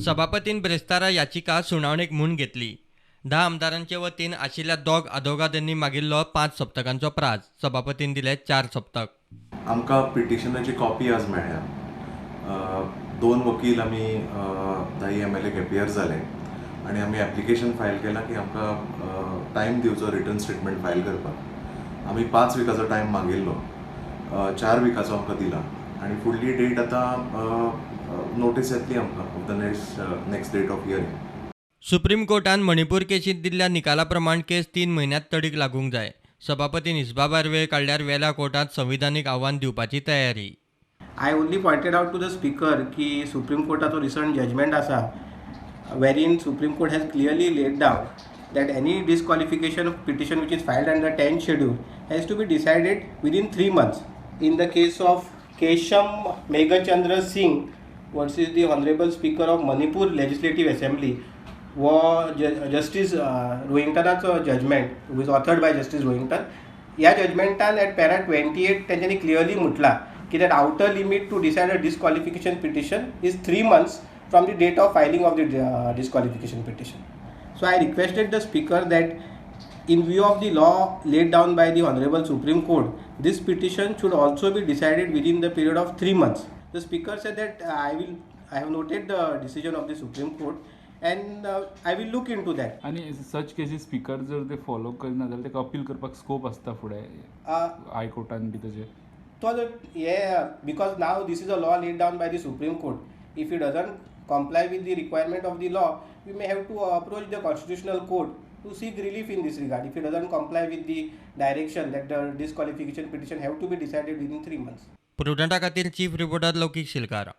सभापतीन ब्रेस्तारा याचिका सुनावणेक म्हूण घेतली. 10 आमदारांचे व 3 आशिल्ल्या दोग आदवोगादांनी मागिल्लो 5 सप्तकांचो प्राझ. सभापतीन दिले 4 सप्तक. आमकां पिटिशनाची कॉपी आज मेळ्ळ्या. 2 वकील आमी 10 MLA एपियर जाले आनी आमी एप्लिकेशन फायल केलां की आमकां टायम दिवचो रिटर्न स्टेटमेंट फायल करपाक. आमी 5 विकाचो टायम मागिल्लो, 4 विकाचो आमकां दिला आनी फुडली डेट आतां नोटीस येतली आमकां of the next date of hearing. Supreme कोर्टान मणिपूर केशींत दिल्ल्या निकाला प्रमाण केस 3 म्हयन्यांत तडीक लागूंक जाय. सभापतीन हिसबा भायर वेळ काडल्यार वेल्या कोर्टात संविधानीक आव्हान दिवपाची तयारी. I only pointed out to the speaker की Supreme Courtaचो recent judgment आसा wherein Supreme Court has clearly laid down that any disqualification petition which is filed under 10th schedule has to be decided within 3 months. In the case of Kesham Meghachandra Singh versus the Honorable Speaker of Manipur Legislative Assembly व justice रोहिंटनाचो judgment who is authored by Justice Rohinton. ह्या जजमेंटान at para 28 तेंच्यांनी clearly म्हटलां की that outer limit to decide a disqualification petition is 3 months from the date of filing of the disqualification petition. So I requested the speaker that in view of the law laid down by the Honorable Supreme Court, this petition should also be decided within the period of 3 months. The speaker said that I have noted the decision of the Supreme Court and I will look into that. आणि सच cases speaker जर ते follow Kareena जाल्यार तेका appeal करपाक scope आसता फुडें हायकोर्टान बी तेजे. So because now this is a law laid down by the Supreme Court. If it doesn't comply with the requirement of the law, we may have to approach the Constitutional Court to seek relief in this regard. If it doesn't comply with the direction that the disqualification petition have to be decided within 3 months. प्रुडंटा खातीर chief reporter लौकीक शिलकार.